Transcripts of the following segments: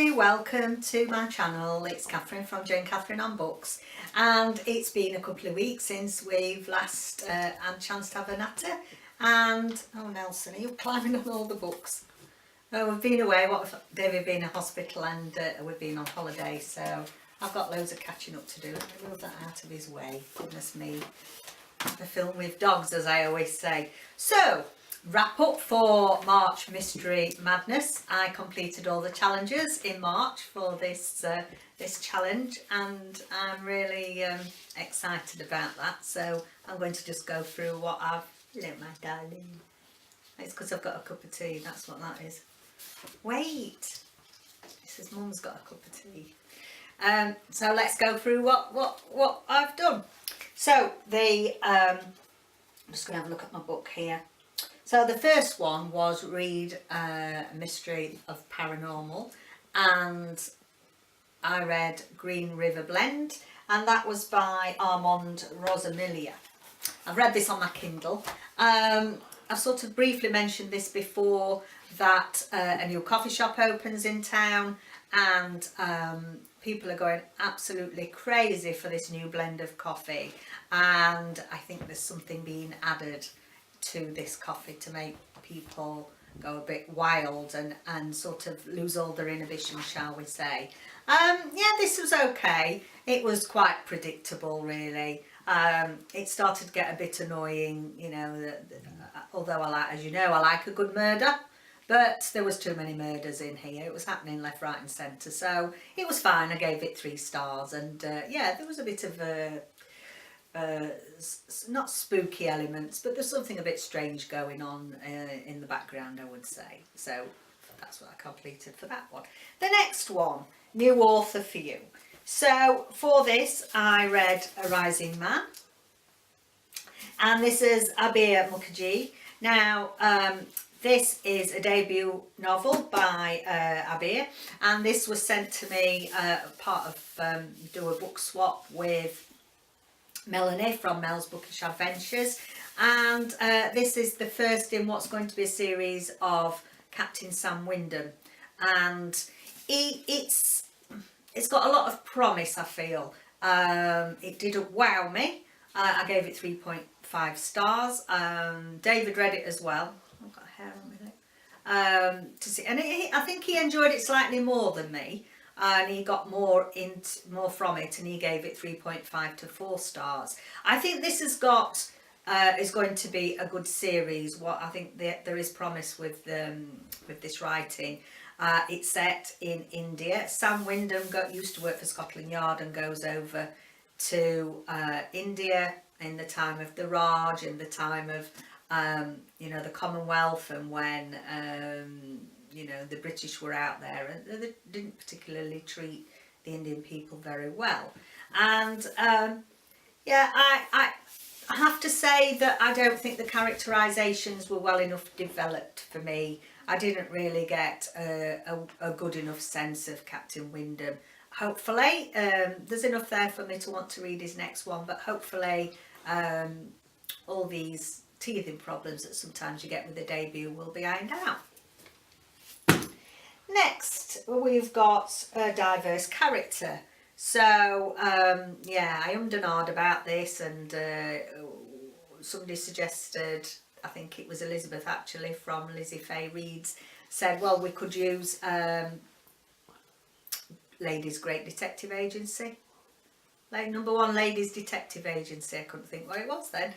Hi, welcome to my channel. It's Catherine from Jayne Catherine on Books, and it's been a couple of weeks since we've last had a chance to have a natter. And oh, Nelson, are you climbing on all the books? Oh, we've been away. David been in hospital, and we've been on holiday, so I've got loads of catching up to do. Let me move that out of his way. Goodness me, the film with dogs, as I always say. So, wrap up for March Mystery Madness. I completed all the challenges in March for this this challenge, and I'm really excited about that. So I'm going to just go through what I've... Hello, my darling. It's because I've got a cup of tea. That's what that is. Wait. It says Mum's got a cup of tea. So let's go through what I've done. So I'm just going to have a look at my book here. So the first one was read a mystery of paranormal, and I read Green River Blend, and that was by Armand Rosamilia. I've read this on my Kindle. I've sort of briefly mentioned this before, that a new coffee shop opens in town, and people are going absolutely crazy for this new blend of coffee, and I think there's something being added to this coffee to make people go a bit wild and sort of lose all their inhibitions, shall we say. Yeah, this was okay. It was quite predictable, really. It started to get a bit annoying, you know, although as you know, I like a good murder, but there was too many murders in here. It was happening left, right and centre, so it was fine. I gave it 3 stars, and yeah, there was a bit of not spooky elements, but there's something a bit strange going on in the background, I would say. So that's what I completed for that one. The next one, new author for you. So for this I read A Rising Man, and this is Abir Mukherjee. Now this is a debut novel by Abir, and this was sent to me part of do a book swap with Melanie from Mel's Bookish Adventures, and this is the first in what's going to be a series of Captain Sam Wyndham, and it's got a lot of promise, I feel. It didn't wow me. I gave it 3.5 stars. David read it as well. I've got a hair on with it. To see, and I think he enjoyed it slightly more than me. And he got more from it, and he gave it 3.5 to 4 stars. I think this has got is going to be a good series. What I think there is promise with this writing. It's set in India. Sam Wyndham used to work for Scotland Yard and goes over to India in the time of the Raj, in the time of you know, the Commonwealth, and when you know, the British were out there, and they didn't particularly treat the Indian people very well. And yeah, I have to say that I don't think the characterisations were well enough developed for me. I didn't really get a good enough sense of Captain Wyndham. Hopefully there's enough there for me to want to read his next one, but hopefully all these teething problems that sometimes you get with a debut will be ironed out. Next, we've got a diverse character. So yeah, I ummed and ahed about this, and somebody suggested, I think it was Elizabeth actually from Lizzie Fay Reads, said, well, we could use Ladies Great Detective Agency. Like #1 Ladies Detective Agency. I couldn't think what it was then,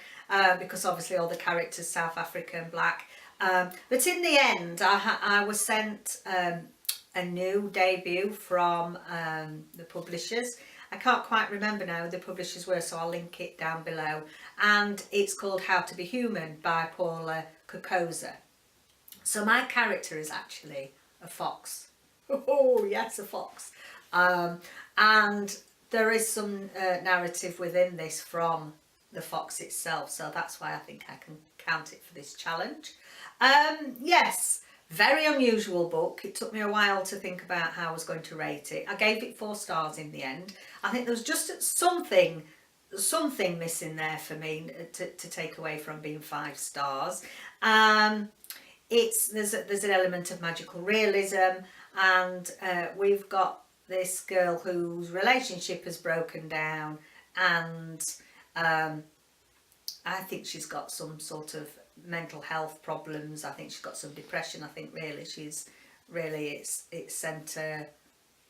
because obviously all the characters South African, black. But in the end, I was sent a new debut from the publishers. I can't quite remember now who the publishers were, so I'll link it down below. And it's called How to Be Human by Paula Cocozza. So my character is actually a fox. Oh yes, a fox. And there is some narrative within this from the fox itself, so that's why I think I can count it for this challenge. Yes, very unusual book. It took me a while to think about how I was going to rate it. I gave it 4 stars in the end. I think there was just something missing there for me to take away from being 5 stars. There's an element of magical realism. and we've got this girl whose relationship has broken down, and I think she's got some sort of mental health problems. I think she's got some depression. I think really it's sent her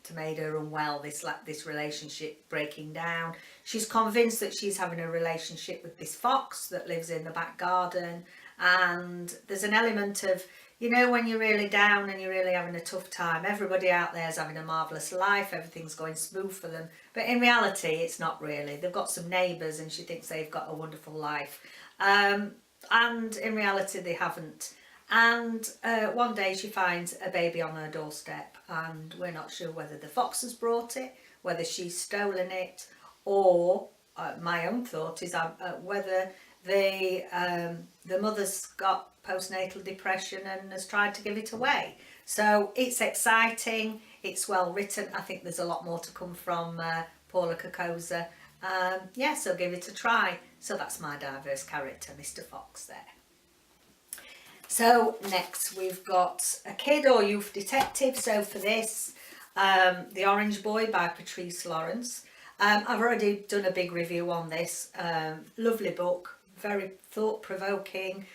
to made her unwell, this relationship breaking down. She's convinced that she's having a relationship with this fox that lives in the back garden, and there's an element of, you know, when you're really down and you're really having a tough time, everybody out there is having a marvellous life, everything's going smooth for them, but in reality it's not really. They've got some neighbours and she thinks they've got a wonderful life, and in reality they haven't. And one day she finds a baby on her doorstep, and we're not sure whether the fox has brought it, whether she's stolen it, or my own thought is whether the mother's got postnatal depression and has tried to give it away. So it's exciting, it's well written. I think there's a lot more to come from Paula Cocozza. Yeah, so give it a try. So that's my diverse character, Mr. Fox there. So next we've got a kid or youth detective. So for this, The Orangeboy by Patrice Lawrence. I've already done a big review on this. Lovely book, very thought-provoking,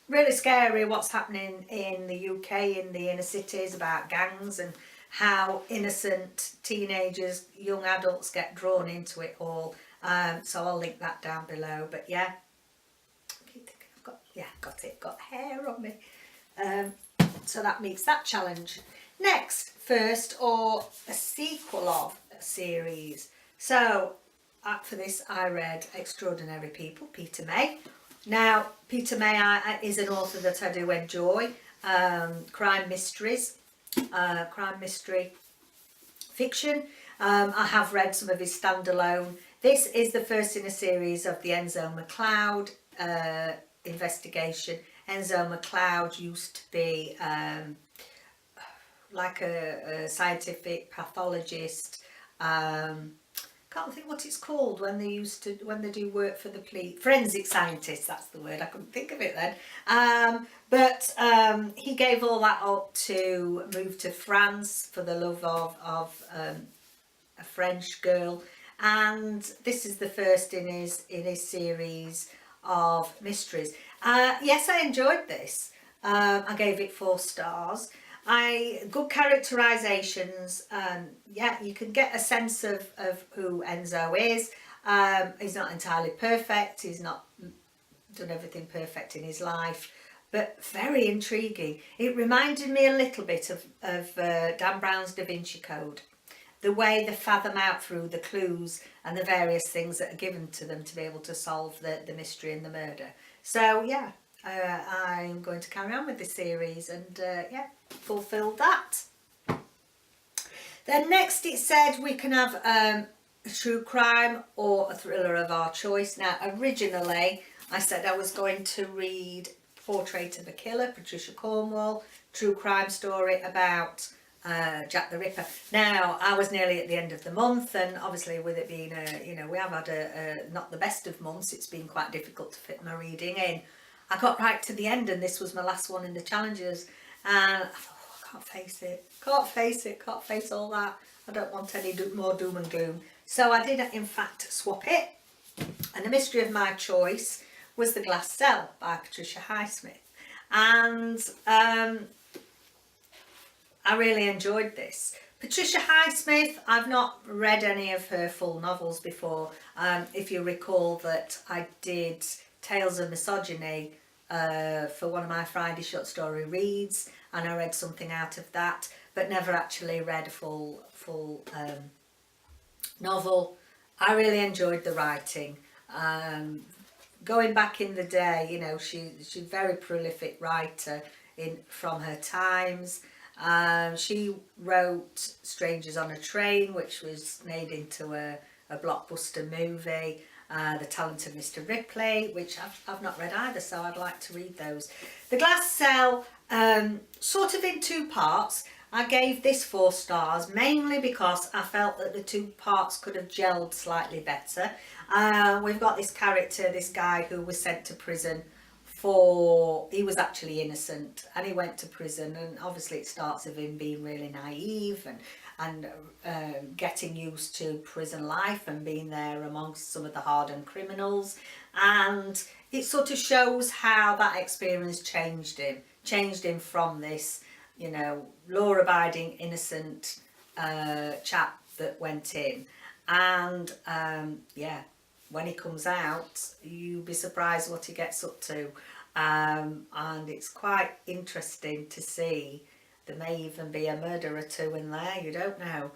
really scary what's happening in the UK, in the inner cities, about gangs and how innocent teenagers, young adults get drawn into it all. So I'll link that down below. But yeah, got hair on me. So that meets that challenge. Next, first or a sequel of a series. So for this I read Extraordinary People, Peter May. Now Peter May is an author that I do enjoy. Crime mysteries, crime mystery fiction. I have read some of his standalone. This is the first in a series of the Enzo McLeod investigation. Enzo McLeod used to be like a scientific pathologist. Can't think what it's called when they do work for the police. Forensic scientist, that's the word. I couldn't think of it then. But he gave all that up to move to France for the love of a French girl, and this is the first in his series of mysteries. Yes, I enjoyed this. I gave it 4 stars. Good characterizations. Yeah, you can get a sense of who Enzo is. He's not entirely perfect. He's not done everything perfect in his life, but very intriguing. It reminded me a little bit of Dan Brown's Da Vinci Code. The way they fathom out through the clues and the various things that are given to them to be able to solve the mystery and the murder. So yeah, I'm going to carry on with this series and yeah, fulfill that. Then next it said we can have a true crime or a thriller of our choice. Now originally I said I was going to read Portrait of a Killer, Patricia Cornwall, true crime story about Jack the Ripper. Now I was nearly at the end of the month, and obviously with it being we have had a not the best of months, it's been quite difficult to fit my reading in. I got right to the end and this was my last one in the challenges, and I thought, oh, I can't face all that. I don't want any more doom and gloom. So I did in fact swap it, and the mystery of my choice was The Glass Cell by Patricia Highsmith, and I really enjoyed this. Patricia Highsmith, I've not read any of her full novels before. If you recall that I did Tales of Misogyny for one of my Friday short story reads, and I read something out of that, but never actually read a full novel. I really enjoyed the writing. Going back in the day, she's a very prolific writer from her times. She wrote Strangers on a Train, which was made into a blockbuster movie. The Talented Mr. Ripley, which I've not read either, so I'd like to read those. The Glass Cell, sort of in 2 parts. I gave this 4 stars, mainly because I felt that the 2 parts could have gelled slightly better. We've got this character, this guy who was sent to prison he was actually innocent, and he went to prison, and obviously it starts with him being really naive and getting used to prison life and being there amongst some of the hardened criminals, and it sort of shows how that experience changed him from this, you know, law-abiding innocent chap that went in, and yeah, when he comes out, you'll be surprised what he gets up to, and it's quite interesting to see. There may even be a murder or two in there, you don't know.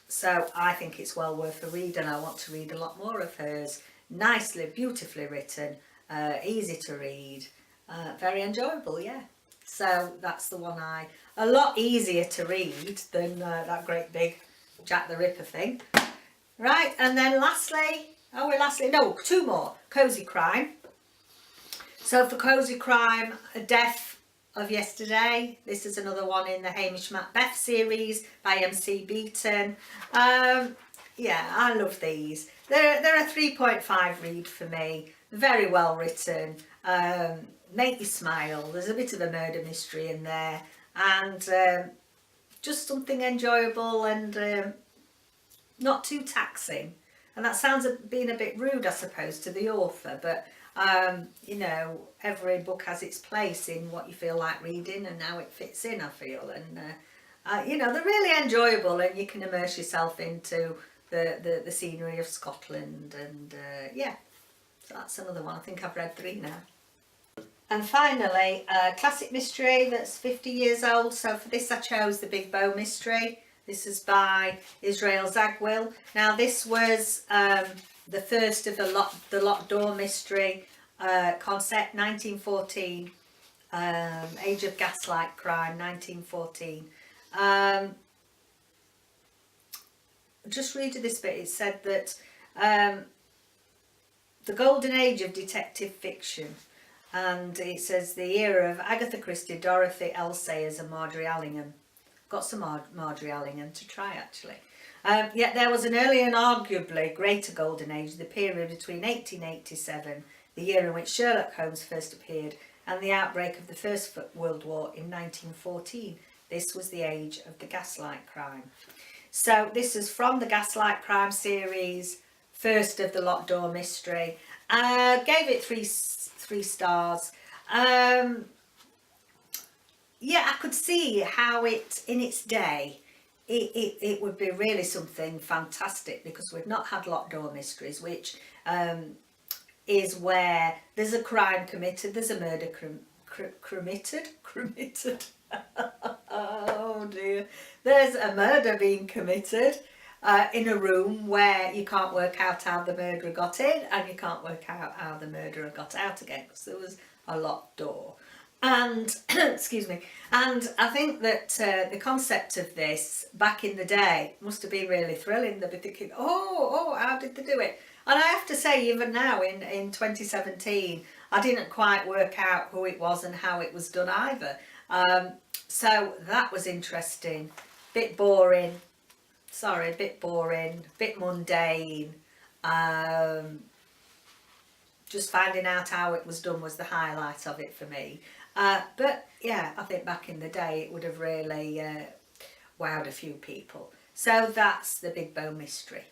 So I think it's well worth a read, and I want to read a lot more of hers. Nicely, beautifully written, easy to read, very enjoyable, yeah. So that's the one a lot easier to read than that great big Jack the Ripper thing. Right, and then lastly, two more, Cozy Crime. So for Cozy Crime, A Death of Yesterday. This is another one in the Hamish Macbeth series by MC Beaton. Yeah, I love these. They're a 3.5 read for me. Very well written. Make you smile. There's a bit of a murder mystery in there, and just something enjoyable and not too taxing. And that sounds being a bit rude, I suppose, to the author, but you know, every book has its place in what you feel like reading and how it fits in, I feel, and you know, they're really enjoyable, and you can immerse yourself into the scenery of Scotland, and yeah, so that's another one. I think I've read 3 now. And finally, a classic mystery that's 50 years old. So for this I chose The Big Bow Mystery. This is by Israel Zangwill. Now this was the first of the Locked Door mystery concept, 1914, Age of Gaslight Crime, 1914. Just reading this bit, it said that the golden age of detective fiction, and it says the era of Agatha Christie, Dorothy L. Sayers and Marjorie Allingham. Got some Marjorie Allingham to try, actually. Yet there was an early and arguably greater golden age, the period between 1887, the year in which Sherlock Holmes first appeared, and the outbreak of the First World War in 1914. This was the age of the Gaslight Crime. So this is from the Gaslight Crime series, first of the Locked Door mystery. Gave it three stars. Yeah, I could see how it, in its day, it would be really something fantastic, because we've not had Locked Door mysteries, which is where there's a crime committed, there's a murder committed. Oh dear. There's a murder being committed in a room where you can't work out how the murderer got in, and you can't work out how the murderer got out again, because there was a locked door. And excuse me, and I think that the concept of this back in the day must have been really thrilling. They'd be thinking, oh, how did they do it? And I have to say, even now in 2017, I didn't quite work out who it was and how it was done either. So that was interesting. Bit boring, bit mundane. Just finding out how it was done was the highlight of it for me. But yeah, I think back in the day it would have really wowed a few people. So that's The Big Bow Mystery.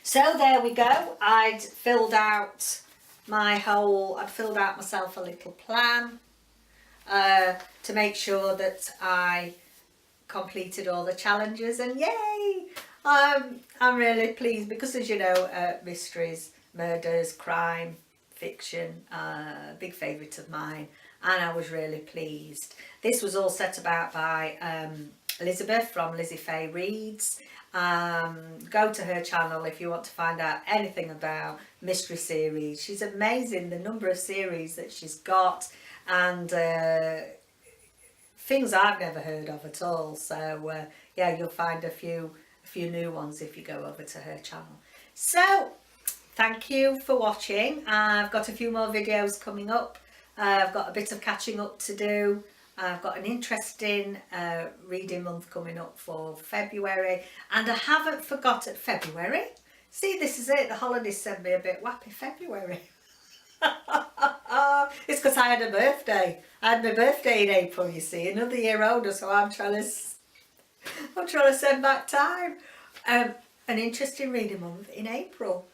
So there we go. I'd filled out myself a little plan to make sure that I completed all the challenges, and yay! I'm really pleased, because as you know, mysteries, murders, crime, fiction, big favourite of mine, and I was really pleased. This was all set about by Elizabeth from Lizzie Fay Reads. Go to her channel if you want to find out anything about mystery series. She's amazing, the number of series that she's got, and things I've never heard of at all. So yeah, you'll find a few new ones if you go over to her channel. So thank you for watching. I've got a few more videos coming up. I've got a bit of catching up to do. I've got an interesting reading month coming up for February, and I haven't forgotten February. See, this is it, the holidays sent me a bit wappy. February. It's because I had a birthday. I had my birthday in April, you see, another year older, so I'm trying to send back time. An interesting reading month in April.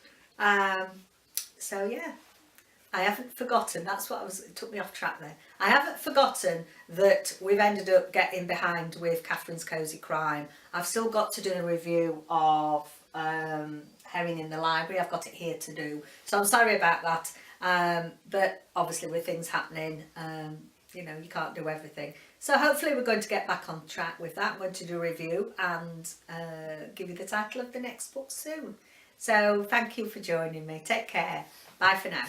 So yeah, I haven't forgotten. That's what it took me off track there. I haven't forgotten that we've ended up getting behind with Catherine's Cozy Crime. I've still got to do a review of Herring in the Library. I've got it here to do. So I'm sorry about that. But obviously with things happening, you know, you can't do everything. So hopefully we're going to get back on track with that. I'm going to do a review and give you the title of the next book soon. So thank you for joining me. Take care. Bye for now.